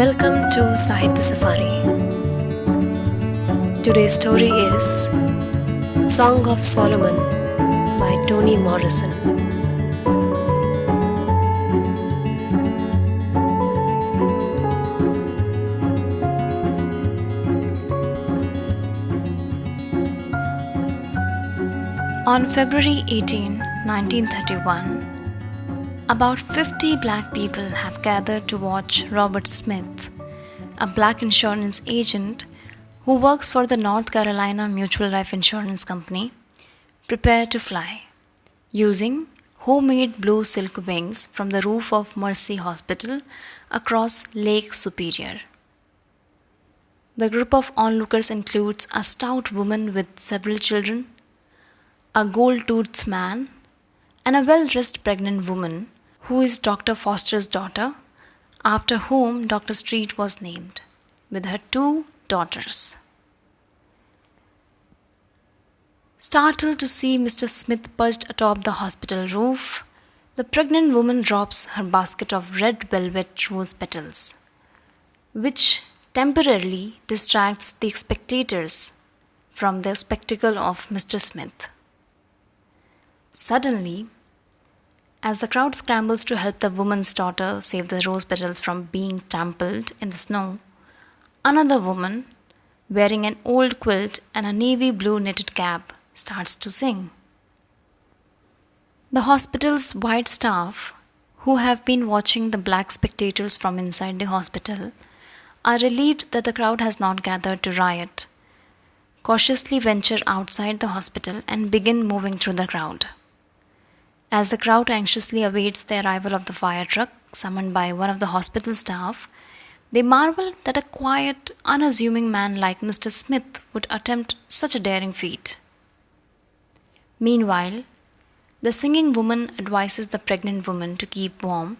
Welcome to Sahitya Safari. Today's story is Song of Solomon by Toni Morrison. On February 18, 1931, about 50 black people have gathered to watch Robert Smith, a black insurance agent who works for the North Carolina Mutual Life Insurance Company, prepare to fly using homemade blue silk wings from the roof of Mercy Hospital across Lake Superior. The group of onlookers includes a stout woman with several children, a gold-toothed man, and a well-dressed pregnant woman who is Dr. Foster's daughter, after whom Dr. Street was named, with her two daughters. Startled to see Mr. Smith perched atop the hospital roof, the pregnant woman drops her basket of red velvet rose petals, which temporarily distracts the spectators from the spectacle of Mr. Smith. Suddenly, as the crowd scrambles to help the woman's daughter save the rose petals from being trampled in the snow, another woman, wearing an old quilt and a navy blue knitted cap, starts to sing. The hospital's white staff, who have been watching the black spectators from inside the hospital, are relieved that the crowd has not gathered to riot, cautiously venture outside the hospital and begin moving through the crowd. As the crowd anxiously awaits the arrival of the fire truck summoned by one of the hospital staff, they marvel that a quiet, unassuming man like Mr. Smith would attempt such a daring feat. Meanwhile, the singing woman advises the pregnant woman to keep warm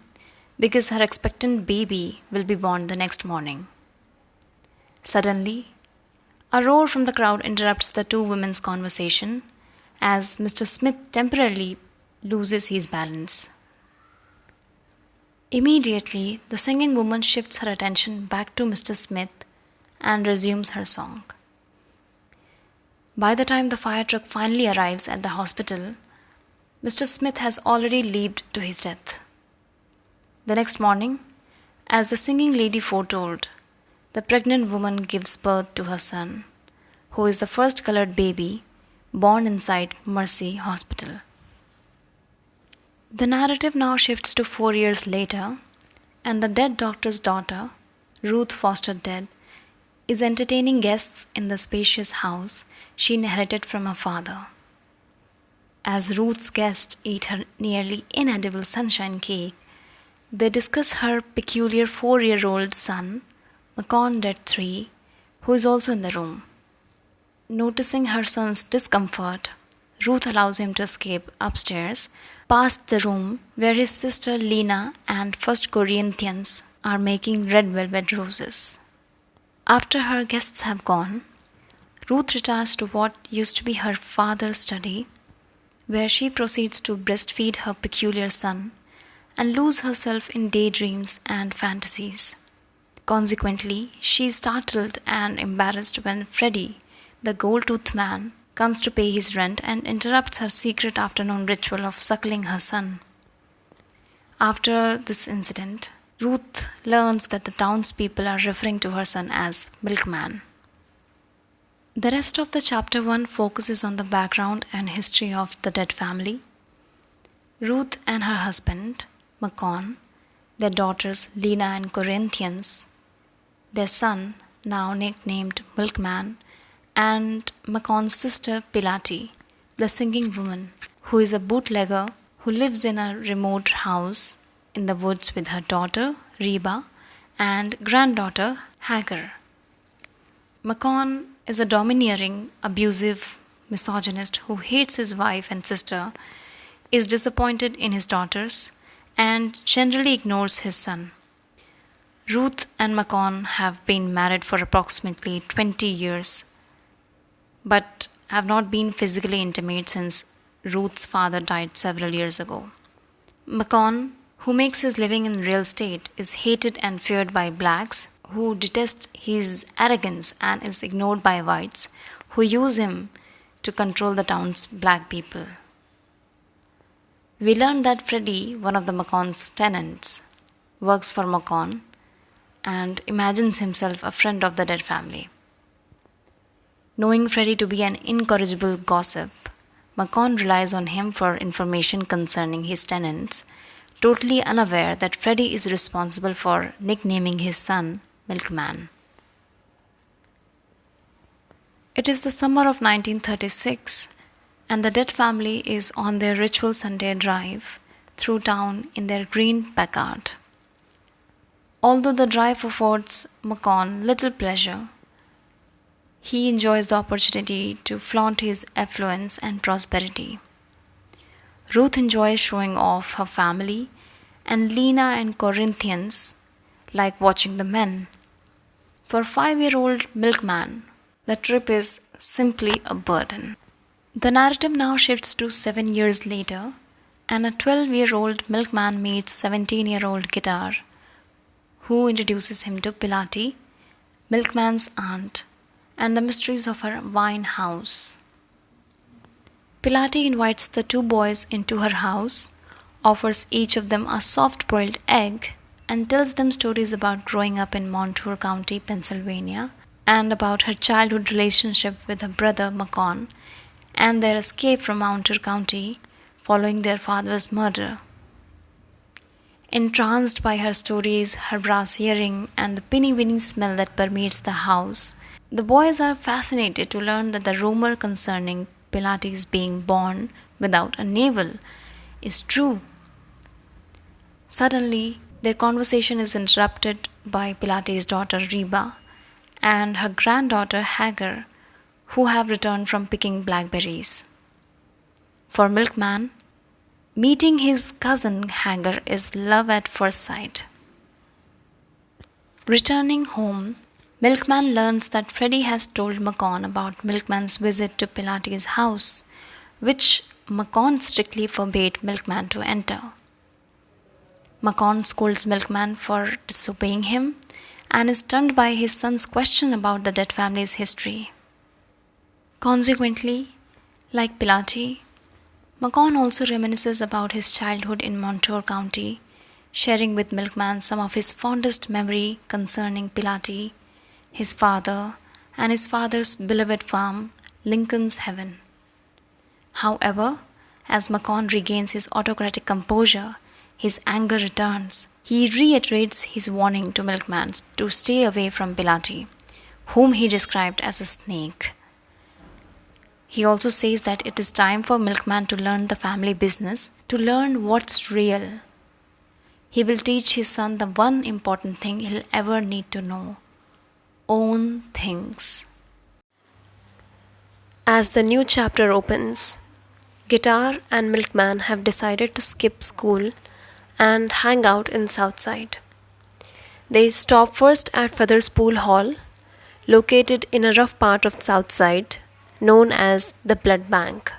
because her expectant baby will be born the next morning. Suddenly, a roar from the crowd interrupts the two women's conversation as Mr. Smith temporarily loses his balance. Immediately, the singing woman shifts her attention back to Mr. Smith and resumes her song. By the time the fire truck finally arrives at the hospital, Mr. Smith has already leaped to his death. The next morning, as the singing lady foretold, the pregnant woman gives birth to her son, who is the first colored baby born inside Mercy Hospital. The narrative now shifts to 4 years later, and the dead doctor's daughter, Ruth Foster Dead, is entertaining guests in the spacious house she inherited from her father. As Ruth's guests eat her nearly inedible sunshine cake, they discuss her peculiar 4-year-old son, Macon Dead 3, who is also in the room. Noticing her son's discomfort, Ruth allows him to escape upstairs, past the room where his sister Lena and 1 Corinthians are making red velvet roses. After her guests have gone, Ruth retires to what used to be her father's study, where she proceeds to breastfeed her peculiar son and lose herself in daydreams and fantasies. Consequently, she is startled and embarrassed when Freddie, the gold-toothed man, comes to pay his rent and interrupts her secret afternoon ritual of suckling her son. After this incident, Ruth learns that the townspeople are referring to her son as Milkman. The rest of the chapter 1 focuses on the background and history of the Dead family. Ruth and her husband, Macon, their daughters Lena and Corinthians, their son, now nicknamed Milkman, and Macon's sister Pilati, the singing woman, who is a bootlegger who lives in a remote house in the woods with her daughter Reba and granddaughter Hagar. Macon is a domineering, abusive misogynist who hates his wife and sister, is disappointed in his daughters, and generally ignores his son. Ruth and Macon have been married for approximately 20 years, but have not been physically intimate since Ruth's father died several years ago. Macon, who makes his living in real estate, is hated and feared by blacks who detests his arrogance and is ignored by whites who use him to control the town's black people. We learn that Freddie, one of the Macon's tenants, works for Macon and imagines himself a friend of the dead family. Knowing Freddie to be an incorrigible gossip, Macon relies on him for information concerning his tenants, totally unaware that Freddie is responsible for nicknaming his son Milkman. It is the summer of 1936, and the dead family is on their ritual Sunday drive through town in their green Packard. Although the drive affords Macon little pleasure, he enjoys the opportunity to flaunt his affluence and prosperity. Ruth enjoys showing off her family, and Lena and Corinthians like watching the men. For 5-year-old Milkman, the trip is simply a burden. The narrative now shifts to 7 years later, and a 12-year-old Milkman meets 17-year-old Guitar, who introduces him to Pilati, Milkman's aunt, and the mysteries of her wine house. Pilati invites the two boys into her house, offers each of them a soft-boiled egg, and tells them stories about growing up in Montour County, Pennsylvania, and about her childhood relationship with her brother Macon and their escape from Montour County following their father's murder. Entranced by her stories, her brass earring, and the penny-winning smell that permeates the house, the boys are fascinated to learn that the rumor concerning Pilates being born without a navel is true. Suddenly, their conversation is interrupted by Pilates' daughter Reba and her granddaughter Hagar, who have returned from picking blackberries. For Milkman, meeting his cousin Hagar is love at first sight. Returning home, Milkman learns that Freddie has told Macon about Milkman's visit to Pilates' house, which Macon strictly forbade Milkman to enter. Macon scolds Milkman for disobeying him and is stunned by his son's question about the dead family's history. Consequently, like Pilati, Macon also reminisces about his childhood in Montour County, sharing with Milkman some of his fondest memory concerning Pilati, his father, and his father's beloved farm, Lincoln's Heaven. However, as Macon regains his autocratic composure, his anger returns. He reiterates his warning to Milkman to stay away from Pilati, whom he described as a snake. He also says that it is time for Milkman to learn the family business, to learn what's real. He will teach his son the one important thing he'll ever need to know: own things. As the new chapter opens, Guitar and Milkman have decided to skip school and hang out in Southside. They stop first at Feathers Pool Hall, located in a rough part of Southside, known as the Blood Bank.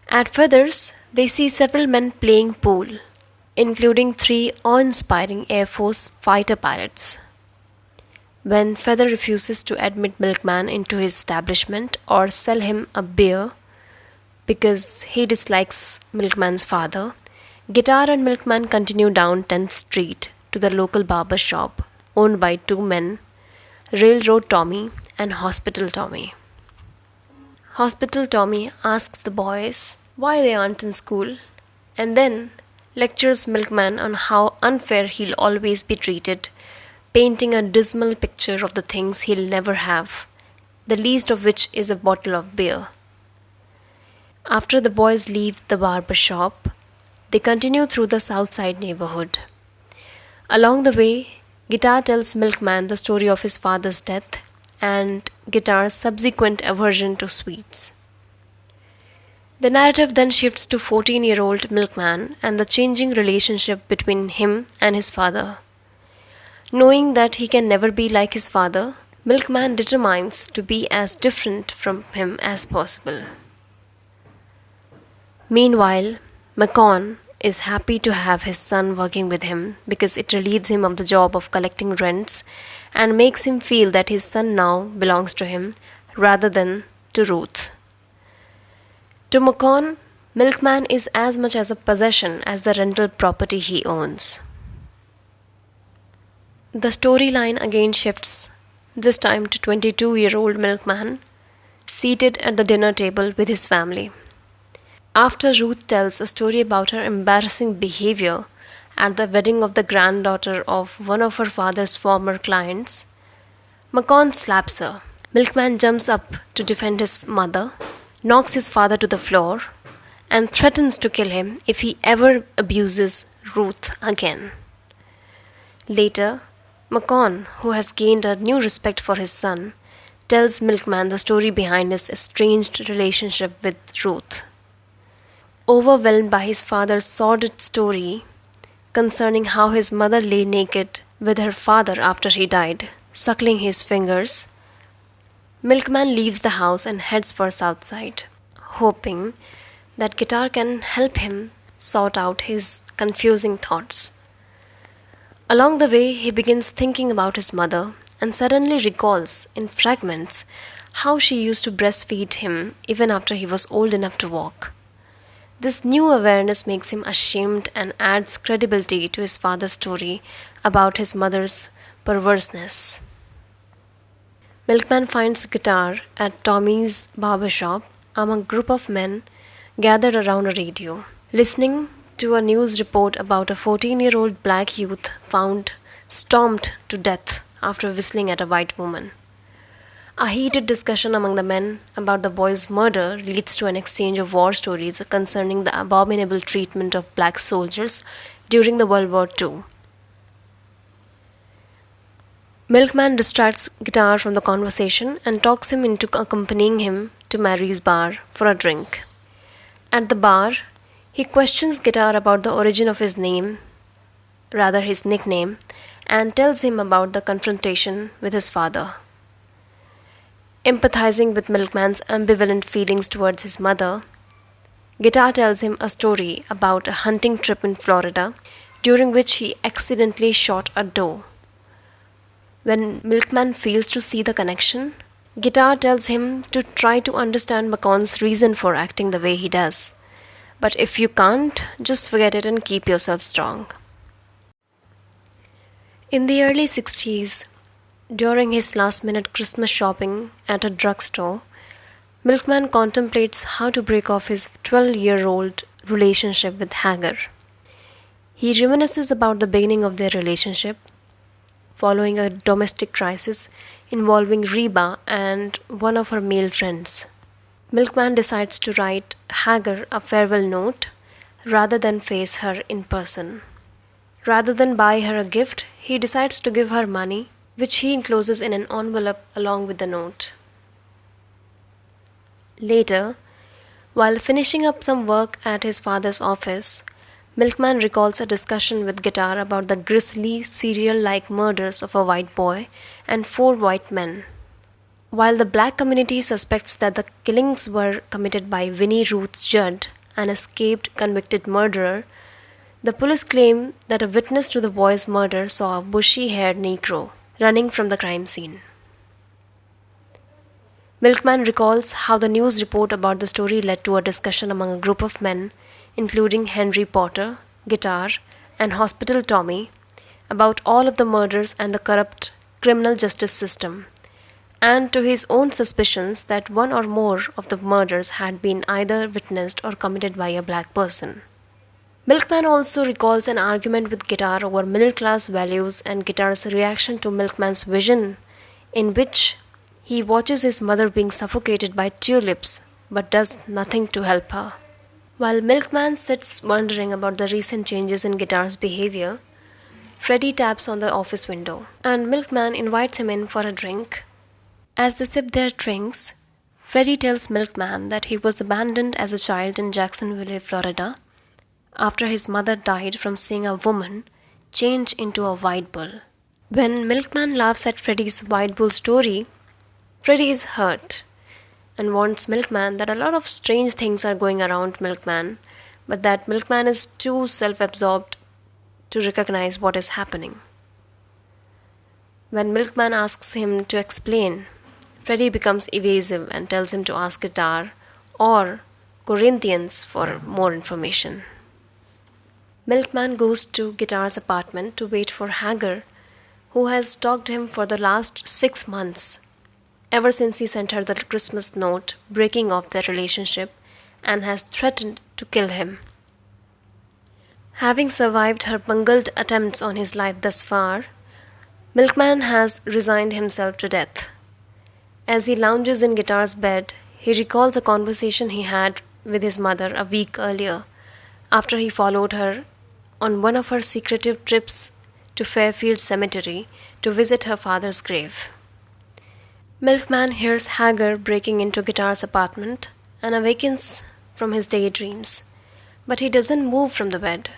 At Feathers, they see several men playing pool, including 3 awe-inspiring Air Force fighter pilots. When Feather refuses to admit Milkman into his establishment or sell him a beer because he dislikes Milkman's father, Guitar and Milkman continue down 10th Street to the local barber shop owned by 2 men, Railroad Tommy and Hospital Tommy. Hospital Tommy asks the boys why they aren't in school, and then lectures Milkman on how unfair he'll always be treated, painting a dismal picture of the things he'll never have, the least of which is a bottle of beer. After the boys leave the barber shop, they continue through the Southside neighborhood. Along the way, Guitar tells Milkman the story of his father's death and Guitar's subsequent aversion to sweets. The narrative then shifts to 14-year-old Milkman and the changing relationship between him and his father. Knowing that he can never be like his father, Milkman determines to be as different from him as possible. Meanwhile, Macon is happy to have his son working with him because it relieves him of the job of collecting rents and makes him feel that his son now belongs to him rather than to Ruth. To Macon, Milkman is as much as a possession as the rental property he owns. The storyline again shifts, this time to 22-year-old Milkman, seated at the dinner table with his family. After Ruth tells a story about her embarrassing behavior at the wedding of the granddaughter of one of her father's former clients, Macon slaps her. Milkman jumps up to defend his mother, knocks his father to the floor, and threatens to kill him if he ever abuses Ruth again. Later, Macon, who has gained a new respect for his son, tells Milkman the story behind his estranged relationship with Ruth. Overwhelmed by his father's sordid story concerning how his mother lay naked with her father after he died, suckling his fingers, Milkman leaves the house and heads for Southside, hoping that guitar can help him sort out his confusing thoughts. Along the way, he begins thinking about his mother and suddenly recalls, in fragments, how she used to breastfeed him even after he was old enough to walk. This new awareness makes him ashamed and adds credibility to his father's story about his mother's perverseness. Milkman finds a guitar at Tommy's barber shop among a group of men gathered around a radio, listening to a news report about a 14-year-old black youth found stomped to death after whistling at a white woman. A heated discussion among the men about the boy's murder leads to an exchange of war stories concerning the abominable treatment of black soldiers during the World War II. Milkman distracts Guitar from the conversation and talks him into accompanying him to Mary's bar for a drink. At the bar, he questions Guitar about the origin of his name, rather his nickname, and tells him about the confrontation with his father. Empathizing with Milkman's ambivalent feelings towards his mother, Guitar tells him a story about a hunting trip in Florida during which he accidentally shot a doe. When Milkman fails to see the connection, Guitar tells him to try to understand Macon's reason for acting the way he does. But if you can't, just forget it and keep yourself strong. In the early 60s, during his last-minute Christmas shopping at a drugstore, Milkman contemplates how to break off his 12-year-old relationship with Hagar. He reminisces about the beginning of their relationship, following a domestic crisis involving Reba and one of her male friends. Milkman decides to write Hagar a farewell note rather than face her in person. Rather than buy her a gift, he decides to give her money, which he encloses in an envelope along with the note. Later, while finishing up some work at his father's office, Milkman recalls a discussion with Guitar about the grisly serial-like murders of a white boy and 4 white men. While the black community suspects that the killings were committed by Winnie Ruth Judd, an escaped convicted murderer, the police claim that a witness to the boy's murder saw a bushy-haired Negro running from the crime scene. Milkman recalls how the news report about the story led to a discussion among a group of men, including Henry Potter, Guitar, and Hospital Tommy, about all of the murders and the corrupt criminal justice system, and to his own suspicions that one or more of the murders had been either witnessed or committed by a black person. Milkman also recalls an argument with Guitar over middle-class values and Guitar's reaction to Milkman's vision, in which he watches his mother being suffocated by tulips but does nothing to help her. While Milkman sits wondering about the recent changes in Guitar's behavior, Freddie taps on the office window, and Milkman invites him in for a drink. As they sip their drinks, Freddie tells Milkman that he was abandoned as a child in Jacksonville, Florida, after his mother died from seeing a woman change into a white bull. When Milkman laughs at Freddie's white bull story, Freddie is hurt and warns Milkman that a lot of strange things are going around Milkman, but that milkman is too self absorbed to recognize what is happening. When milkman asks him to explain, Freddy becomes evasive and tells him to ask Guitar or Corinthians for more information. Milkman goes to Guitar's apartment to wait for Hagar, who has stalked him for the last 6 months, ever since he sent her the Christmas note breaking off their relationship and has threatened to kill him. Having survived her bungled attempts on his life thus far, Milkman has resigned himself to death. As he lounges in Guitar's bed, he recalls a conversation he had with his mother a week earlier, after he followed her on one of her secretive trips to Fairfield Cemetery to visit her father's grave. Milkman hears Hagar breaking into Guitar's apartment and awakens from his daydreams, but he doesn't move from the bed,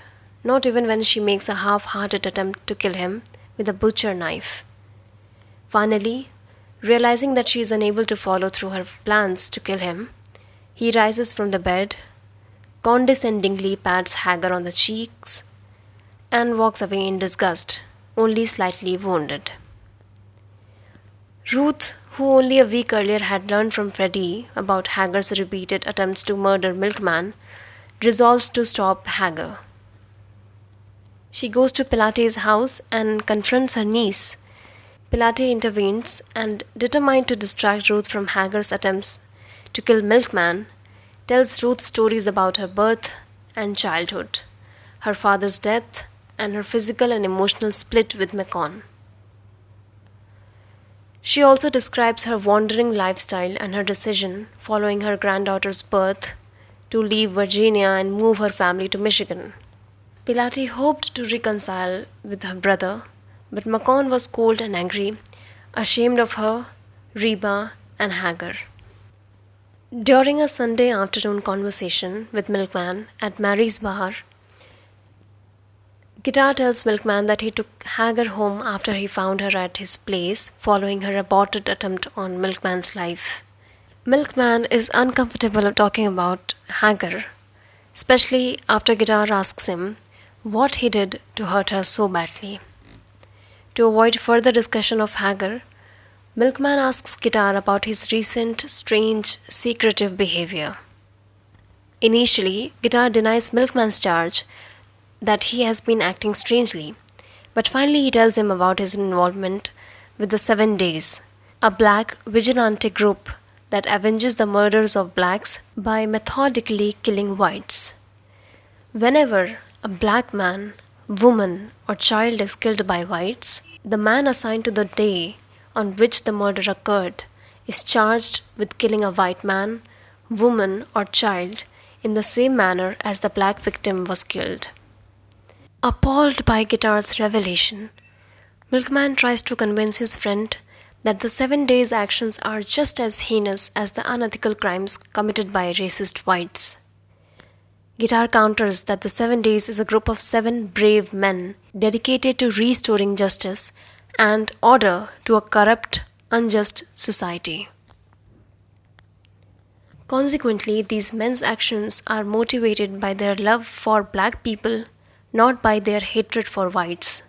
not even when she makes a half-hearted attempt to kill him with a butcher knife. Finally, realizing that she is unable to follow through her plans to kill him, he rises from the bed, condescendingly pats Hagar on the cheeks, and walks away in disgust, only slightly wounded. Ruth, who only a week earlier had learned from Freddy about Hagar's repeated attempts to murder Milkman, resolves to stop Hagar. She goes to Pilate's house and confronts her niece. Pilate intervenes and, determined to distract Ruth from Hagar's attempts to kill Milkman, tells Ruth stories about her birth and childhood, her father's death, and her physical and emotional split with Macon. She also describes her wandering lifestyle and her decision following her granddaughter's birth to leave Virginia and move her family to Michigan. Pilate hoped to reconcile with her brother, but Macon was cold and angry, ashamed of her, Reba, and Hagar. During a Sunday afternoon conversation with Milkman at Mary's bar, Guitar tells Milkman that he took Hagar home after he found her at his place following her aborted attempt on Milkman's life. Milkman is uncomfortable talking about Hagar, especially after Guitar asks him what he did to hurt her so badly. To avoid further discussion of Hagar, Milkman asks Guitar about his recent, strange, secretive behavior. Initially, Guitar denies Milkman's charge that he has been acting strangely, but finally he tells him about his involvement with the 7 Days, a black vigilante group that avenges the murders of blacks by methodically killing whites. Whenever a black man, woman, or child is killed by whites, the man assigned to the day on which the murder occurred is charged with killing a white man, woman, or child in the same manner as the black victim was killed. Appalled by Guitar's revelation, Milkman tries to convince his friend that the 7 Days' actions are just as heinous as the unethical crimes committed by racist whites. Guitar counters that the 7 Days is a group of 7 brave men dedicated to restoring justice and order to a corrupt, unjust society. Consequently, these men's actions are motivated by their love for black people, not by their hatred for whites.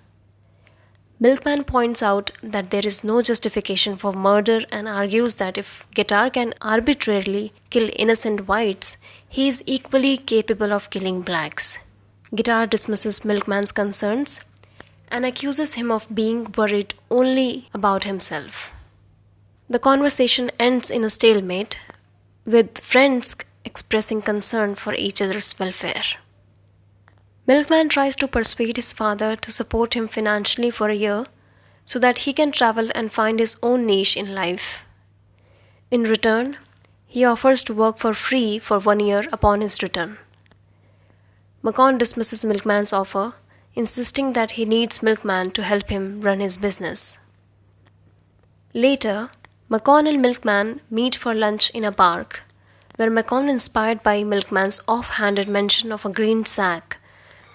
Milkman points out that there is no justification for murder and argues that if Guitar can arbitrarily kill innocent whites, he is equally capable of killing blacks. Guitar dismisses Milkman's concerns and accuses him of being worried only about himself. The conversation ends in a stalemate, with friends expressing concern for each other's welfare. Milkman tries to persuade his father to support him financially for a year so that he can travel and find his own niche in life. In return, he offers to work for free for 1 year upon his return. Macon dismisses Milkman's offer, insisting that he needs Milkman to help him run his business. Later, Macon and Milkman meet for lunch in a park, where Macon, inspired by Milkman's off-handed mention of a green sack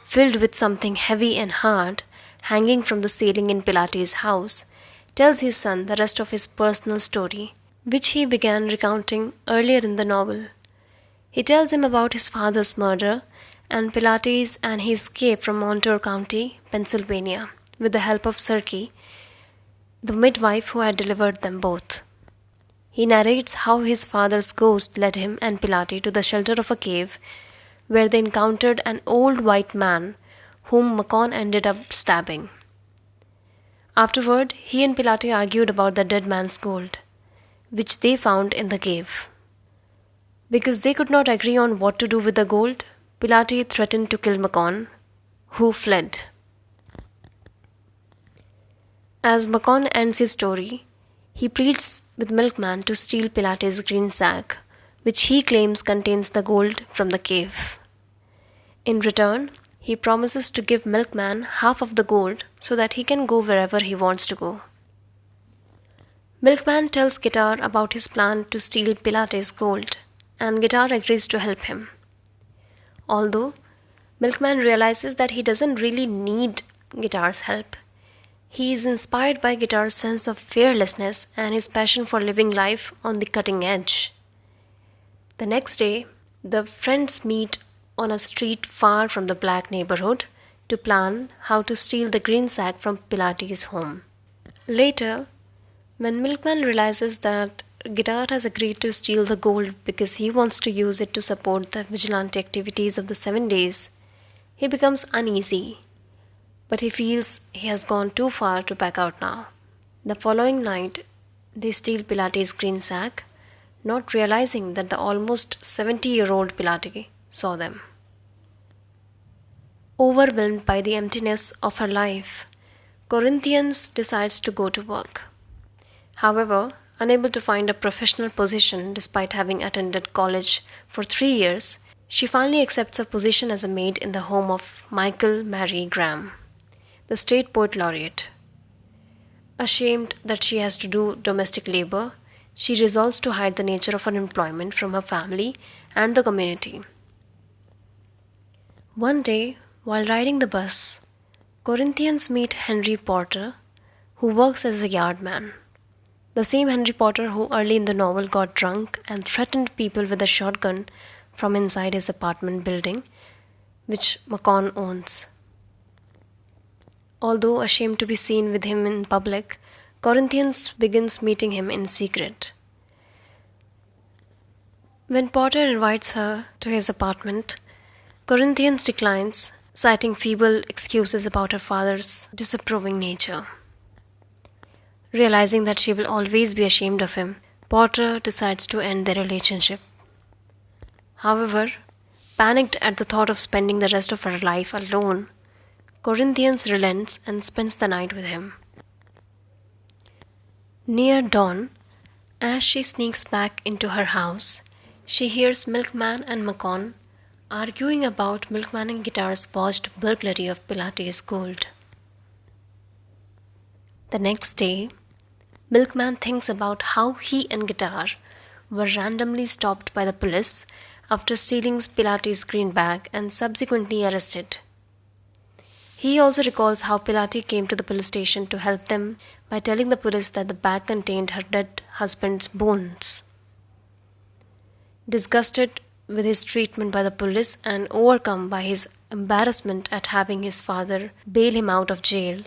filled with something heavy and hard, hanging from the ceiling in Pilate's house, tells his son the rest of his personal story, which he began recounting earlier in the novel. He tells him about his father's murder and Pilates, and he escaped from Montour County, Pennsylvania, with the help of Circe, the midwife who had delivered them both. He narrates how his father's ghost led him and Pilate to the shelter of a cave where they encountered an old white man whom Macon ended up stabbing. Afterward, he and Pilate argued about the dead man's gold, which they found in the cave. Because they could not agree on what to do with the gold, Pilate threatened to kill Macon, who fled. As Macon ends his story, he pleads with Milkman to steal Pilate's green sack, which he claims contains the gold from the cave. In return, he promises to give Milkman half of the gold so that he can go wherever he wants to go. Milkman tells Guitar about his plan to steal Pilate's gold, and Guitar agrees to help him. Although Milkman realizes that he doesn't really need Guitar's help, he is inspired by Guitar's sense of fearlessness and his passion for living life on the cutting edge. The next day, the friends meet on a street far from the black neighborhood to plan how to steal the green sack from Pilates' home. Later, when Milkman realizes that Guitar has agreed to steal the gold because he wants to use it to support the vigilante activities of the 7 days, he becomes uneasy, but he feels he has gone too far to back out now. The following night, they steal Pilates' green sack, not realizing that the almost 70-year-old Pilate saw them. Overwhelmed by the emptiness of her life, Corinthians decides to go to work. However, unable to find a professional position despite having attended college for 3 years, she finally accepts a position as a maid in the home of Michael Mary Graham, the state poet laureate. Ashamed that she has to do domestic labor, she resolves to hide the nature of her employment from her family and the community. One day, while riding the bus, Corinthians meet Henry Porter, who works as a yardman. The same Henry Porter who early in the novel got drunk and threatened people with a shotgun from inside his apartment building, which Macon owns. Although ashamed to be seen with him in public, Corinthians begins meeting him in secret. When Porter invites her to his apartment, Corinthians declines, citing feeble excuses about her father's disapproving nature. Realizing that she will always be ashamed of him, Porter decides to end their relationship. However, panicked at the thought of spending the rest of her life alone, Corinthians relents and spends the night with him. Near dawn, as she sneaks back into her house, she hears Milkman and Macon arguing about Milkman and Guitar's botched burglary of Pilates' gold. The next day, Milkman thinks about how he and Guitar were randomly stopped by the police after stealing Pilates' green bag and subsequently arrested. He also recalls how Pilate came to the police station to help them by telling the police that the bag contained her dead husband's bones. Disgusted with his treatment by the police and overcome by his embarrassment at having his father bail him out of jail,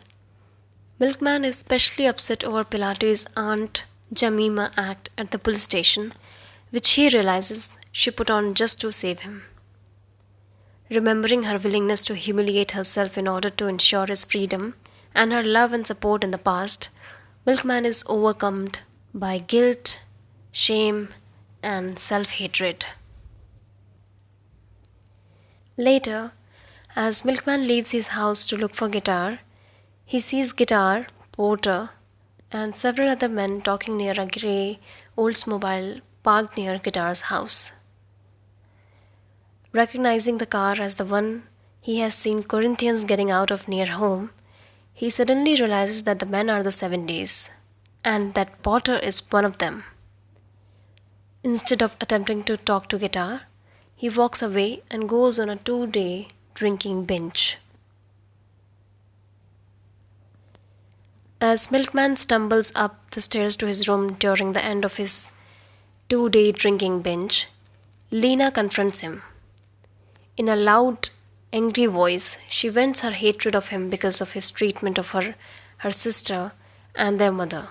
Milkman is especially upset over Pilate's Aunt Jemima act at the police station, which he realizes she put on just to save him. Remembering her willingness to humiliate herself in order to ensure his freedom and her love and support in the past, Milkman is overcome by guilt, shame, and self-hatred. Later, as Milkman leaves his house to look for Guitar, he sees Guitar, Porter, and several other men talking near a grey Oldsmobile parked near Guitar's house. Recognizing the car as the one he has seen Corinthians getting out of near home, he suddenly realizes that the men are the 7 days, and that Porter is one of them. Instead of attempting to talk to Guitar, he walks away and goes on a 2-day drinking binge. As Milkman stumbles up the stairs to his room during the end of his 2-day drinking binge, Lena confronts him. In a loud, angry voice, she vents her hatred of him because of his treatment of her sister, and their mother.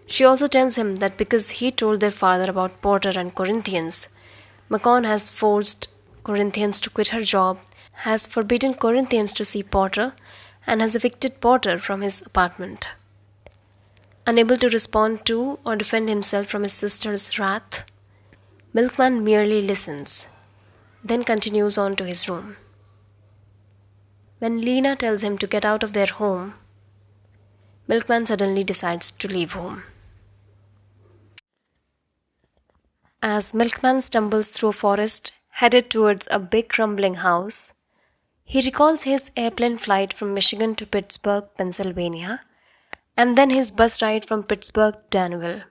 She also tells him that because he told their father about Porter and Corinthians, Macon has forced Corinthians to quit her job, has forbidden Corinthians to see Porter, and has evicted Porter from his apartment. Unable to respond to or defend himself from his sister's wrath, Milkman merely listens, then continues on to his room. When Lena tells him to get out of their home, Milkman suddenly decides to leave home. As Milkman stumbles through a forest headed towards a big crumbling house, he recalls his airplane flight from Michigan to Pittsburgh, Pennsylvania, and then his bus ride from Pittsburgh to Danville.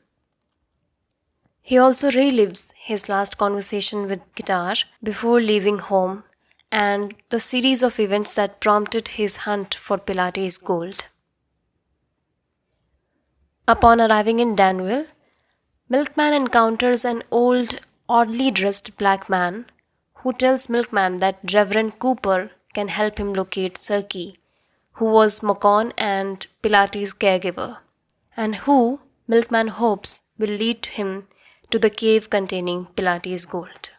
He also relives his last conversation with guitar before leaving home and the series of events that prompted his hunt for Pilates gold. Upon arriving in Danville, Milkman encounters an old, oddly dressed black man who tells Milkman that Reverend Cooper can help him locate Sirky, who was Macon and Pilates' caregiver, and who, Milkman hopes, will lead him to the cave containing Pilates' gold.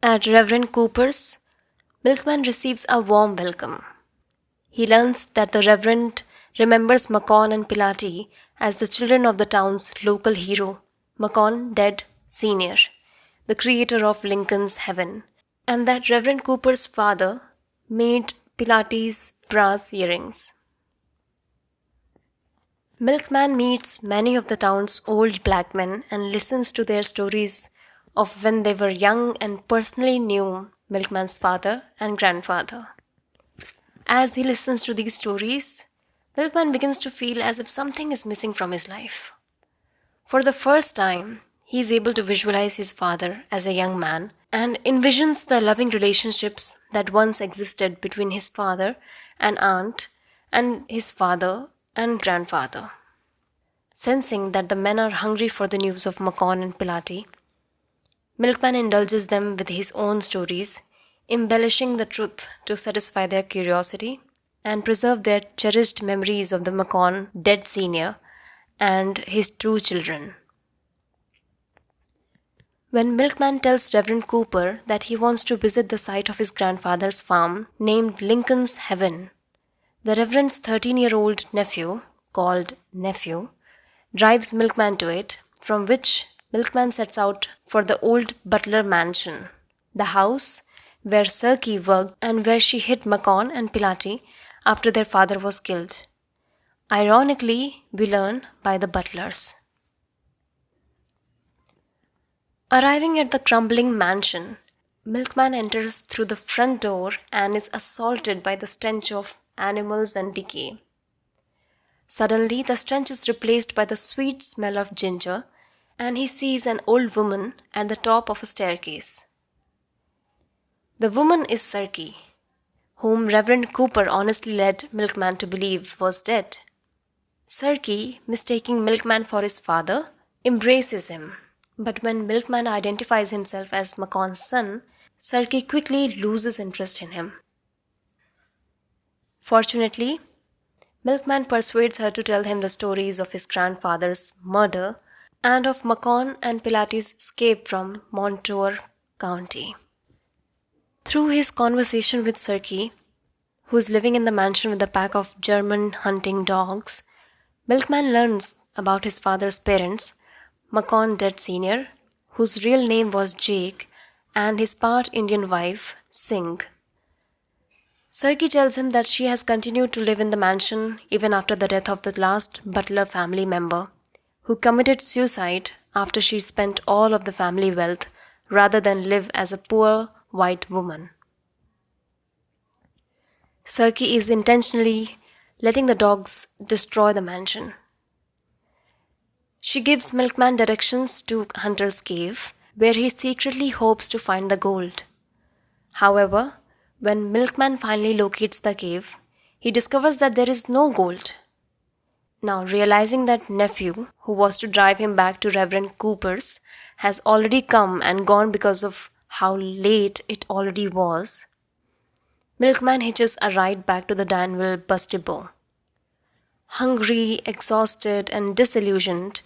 At Reverend Cooper's, Milkman receives a warm welcome. He learns that the Reverend remembers Macon and Pilati as the children of the town's local hero, Macon dead Sr., the creator of Lincoln's Heaven, and that Reverend Cooper's father made Pilates brass earrings. Milkman meets many of the town's old black men and listens to their stories of when they were young and personally knew Milkman's father and grandfather. As he listens to these stories, Milkman begins to feel as if something is missing from his life. For the first time, he is able to visualize his father as a young man and envisions the loving relationships that once existed between his father and aunt and his father and grandfather. Sensing that the men are hungry for the news of Macon and Pilati, Milkman indulges them with his own stories, embellishing the truth to satisfy their curiosity and preserve their cherished memories of the Macon dead senior and his two children. When Milkman tells Reverend Cooper that he wants to visit the site of his grandfather's farm named Lincoln's Heaven, the Reverend's 13-year-old nephew, called Nephew, drives Milkman to it, from which Milkman sets out for the old Butler mansion, the house where Sirky worked and where she hid Macon and Pilati after their father was killed. Ironically, we learn by the Butlers. Arriving at the crumbling mansion, Milkman enters through the front door and is assaulted by the stench of animals and decay. Suddenly, the stench is replaced by the sweet smell of ginger, and he sees an old woman at the top of a staircase. The woman is Sirky, whom Reverend Cooper honestly led Milkman to believe was dead. Sirky, mistaking Milkman for his father, embraces him. But when Milkman identifies himself as Macon's son, Sirky quickly loses interest in him. Fortunately, Milkman persuades her to tell him the stories of his grandfather's murder and of Macon and Pilati's escape from Montour County. Through his conversation with Sirky, who is living in the mansion with a pack of German hunting dogs, Milkman learns about his father's parents, Macon dead Sr., whose real name was Jake, and his part Indian wife, Singh. Sirky tells him that she has continued to live in the mansion even after the death of the last Butler family member, who committed suicide after she spent all of the family wealth rather than live as a poor white woman. Sirky is intentionally letting the dogs destroy the mansion. She gives Milkman directions to Hunter's Cave, where he secretly hopes to find the gold. However, when Milkman finally locates the cave, he discovers that there is no gold. Now, realizing that Nephew, who was to drive him back to Reverend Cooper's, has already come and gone because of how late it already was, Milkman hitches a ride back to the Danville bus depot. Hungry, exhausted, and disillusioned,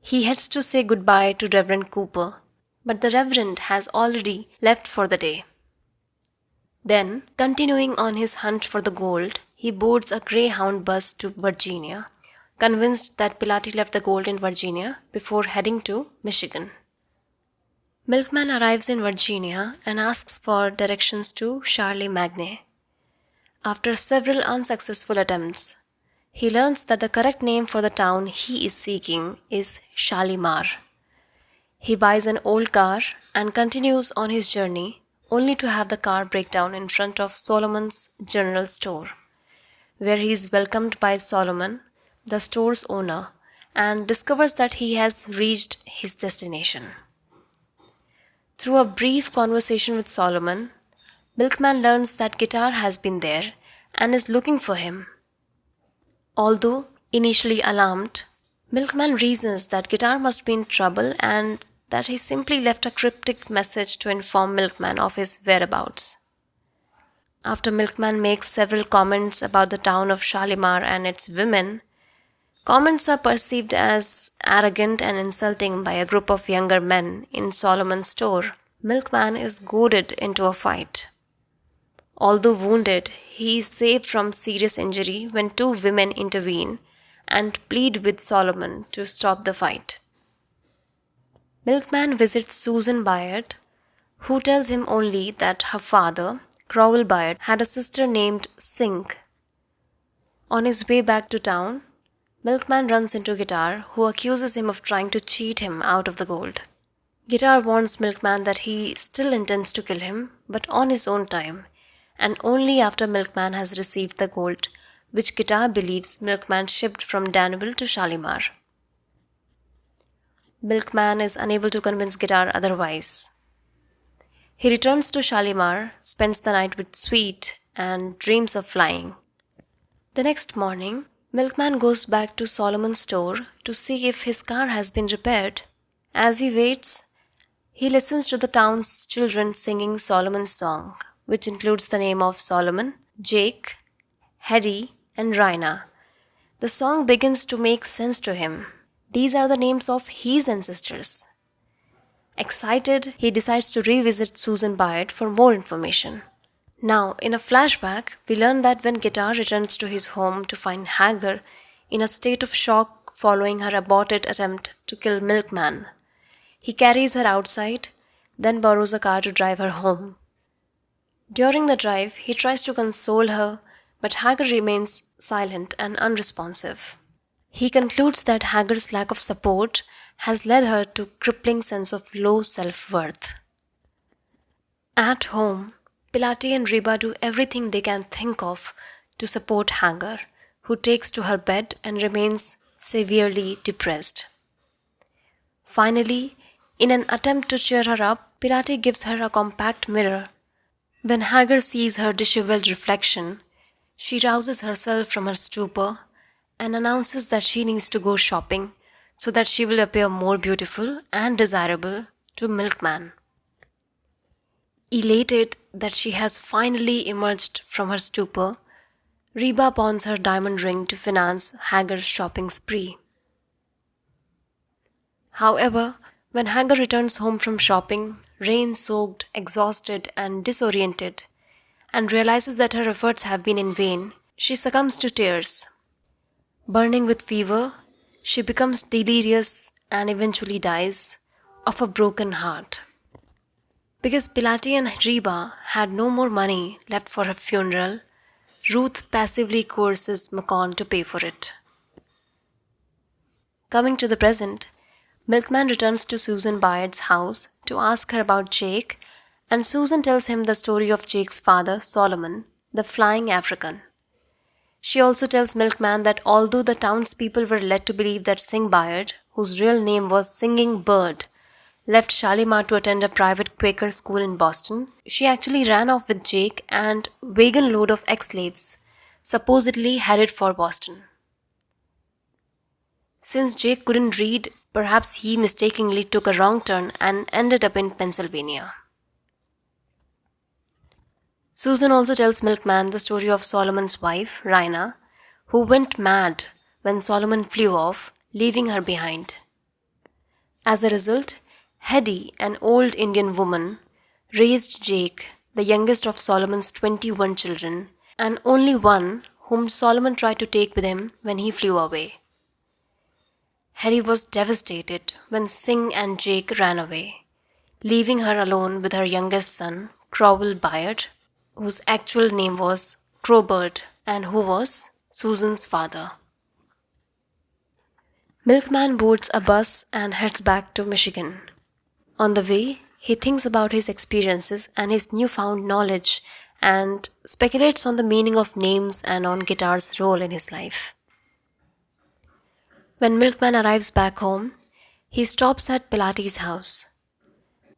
he heads to say goodbye to Reverend Cooper, but the Reverend has already left for the day. Then, continuing on his hunt for the gold, he boards a Greyhound bus to Virginia, convinced that Pilati left the gold in Virginia before heading to Michigan. Milkman arrives in Virginia and asks for directions to Charlemagne. After several unsuccessful attempts, he learns that the correct name for the town he is seeking is Shalimar. He buys an old car and continues on his journey, only to have the car break down in front of Solomon's General Store, where he is welcomed by Solomon, the store's owner, and discovers that he has reached his destination. Through a brief conversation with Solomon, Milkman learns that Guitar has been there and is looking for him. Although initially alarmed, Milkman reasons that Guitar must be in trouble and that he simply left a cryptic message to inform Milkman of his whereabouts. After Milkman makes several comments about the town of Shalimar and its women, comments are perceived as arrogant and insulting by a group of younger men in Solomon's store. Milkman is goaded into a fight. Although wounded, he is saved from serious injury when two women intervene and plead with Solomon to stop the fight. Milkman visits Susan Byard, who tells him only that her father, Crowell Byard, had a sister named Sink. On his way back to town, Milkman runs into Guitar, who accuses him of trying to cheat him out of the gold. Guitar warns Milkman that he still intends to kill him, but on his own time, and only after Milkman has received the gold, which Guitar believes Milkman shipped from Danville to Shalimar. Milkman is unable to convince Guitar otherwise. He returns to Shalimar, spends the night with Sweet, and dreams of flying. The next morning, Milkman goes back to Solomon's store to see if his car has been repaired. As he waits, he listens to the town's children singing Solomon's song, which includes the name of Solomon, Jake, Hedy, and Rina. The song begins to make sense to him. These are the names of his ancestors. Excited, he decides to revisit Susan Byard for more information. Now, in a flashback, we learn that when Guitar returns to his home to find Hagar in a state of shock following her aborted attempt to kill Milkman, he carries her outside, then borrows a car to drive her home. During the drive, he tries to console her, but Hagar remains silent and unresponsive. He concludes that Hagar's lack of support has led her to a crippling sense of low self-worth. At home, Pilati and Reba do everything they can think of to support Hagar, who takes to her bed and remains severely depressed. Finally, in an attempt to cheer her up, Pilati gives her a compact mirror. When Hagar sees her disheveled reflection, she rouses herself from her stupor and announces that she needs to go shopping so that she will appear more beautiful and desirable to Milkman. Elated that she has finally emerged from her stupor, Reba pawns her diamond ring to finance Hagar's shopping spree. However, when Hagar returns home from shopping, rain-soaked, exhausted, and disoriented, and realizes that her efforts have been in vain, she succumbs to tears. Burning with fever, she becomes delirious and eventually dies of a broken heart. Because Pilati and Reba had no more money left for her funeral, Ruth passively coerces Macon to pay for it. Coming to the present, Milkman returns to Susan Byard's house to ask her about Jake, and Susan tells him the story of Jake's father, Solomon, the flying African. She also tells Milkman that although the townspeople were led to believe that Sing Byard, whose real name was Singing Bird, left Shalimar to attend a private Quaker school in Boston, she actually ran off with Jake and a wagon load of ex-slaves, supposedly headed for Boston. Since Jake couldn't read, perhaps he mistakenly took a wrong turn and ended up in Pennsylvania. Susan also tells Milkman the story of Solomon's wife, Raina, who went mad when Solomon flew off, leaving her behind. As a result, Hedy, an old Indian woman, raised Jake, the youngest of Solomon's 21 children, and only one whom Solomon tried to take with him when he flew away. Hedy was devastated when Singh and Jake ran away, leaving her alone with her youngest son, Crowell Bayard, whose actual name was Crowbird and who was Susan's father. Milkman boards a bus and heads back to Michigan. On the way, he thinks about his experiences and his newfound knowledge and speculates on the meaning of names and on guitar's role in his life. When Milkman arrives back home, he stops at Pilates' house.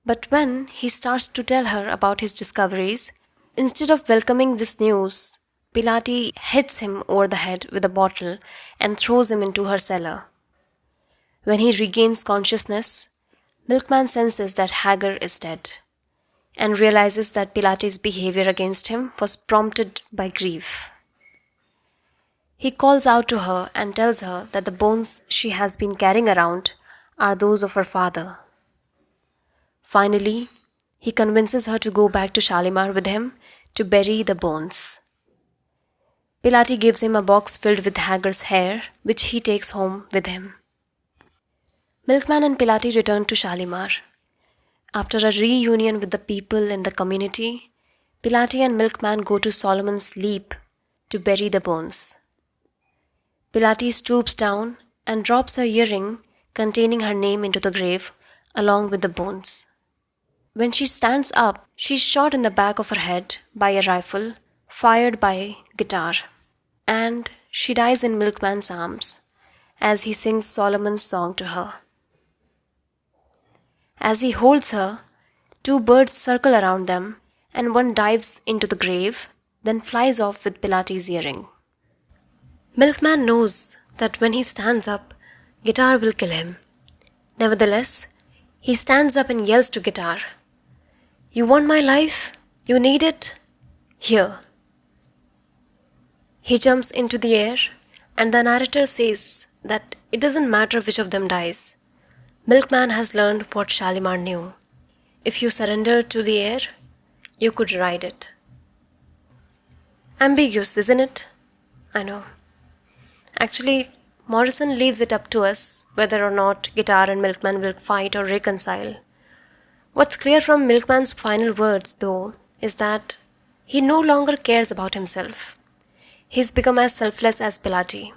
But when he starts to tell her about his discoveries, instead of welcoming this news, Pilati hits him over the head with a bottle and throws him into her cellar. When he regains consciousness, Milkman senses that Hagar is dead and realizes that Pilati's behavior against him was prompted by grief. He calls out to her and tells her that the bones she has been carrying around are those of her father. Finally, he convinces her to go back to Shalimar with him to bury the bones. Pilati gives him a box filled with Hagar's hair, which he takes home with him. Milkman and Pilati return to Shalimar. After a reunion with the people in the community, Pilati and Milkman go to Solomon's Leap to bury the bones. Pilati stoops down and drops her earring containing her name into the grave along with the bones. When she stands up, she's shot in the back of her head by a rifle fired by guitar, and she dies in Milkman's arms as he sings Solomon's song to her. As he holds her, two birds circle around them and one dives into the grave, then flies off with Pilati's earring. Milkman knows that when he stands up, Guitar will kill him. Nevertheless, he stands up and yells to Guitar, "You want my life? You need it? Here." He jumps into the air, and the narrator says that it doesn't matter which of them dies. Milkman has learned what Shalimar knew. If you surrender to the air, you could ride it. Ambiguous, isn't it? I know. Actually, Morrison leaves it up to us whether or not Guitar and Milkman will fight or reconcile. What's clear from Milkman's final words, though, is that he no longer cares about himself. He's become as selfless as Pilati.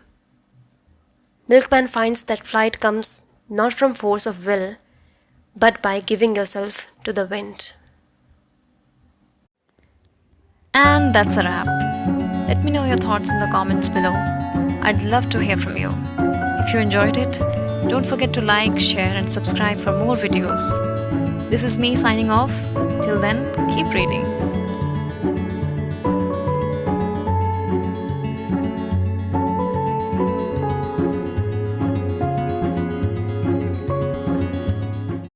Milkman finds that flight comes not from force of will, but by giving yourself to the wind. And that's a wrap. Let me know your thoughts in the comments below. I'd love to hear from you. If you enjoyed it, don't forget to like, share, and subscribe for more videos. This is me signing off. Till then, keep reading.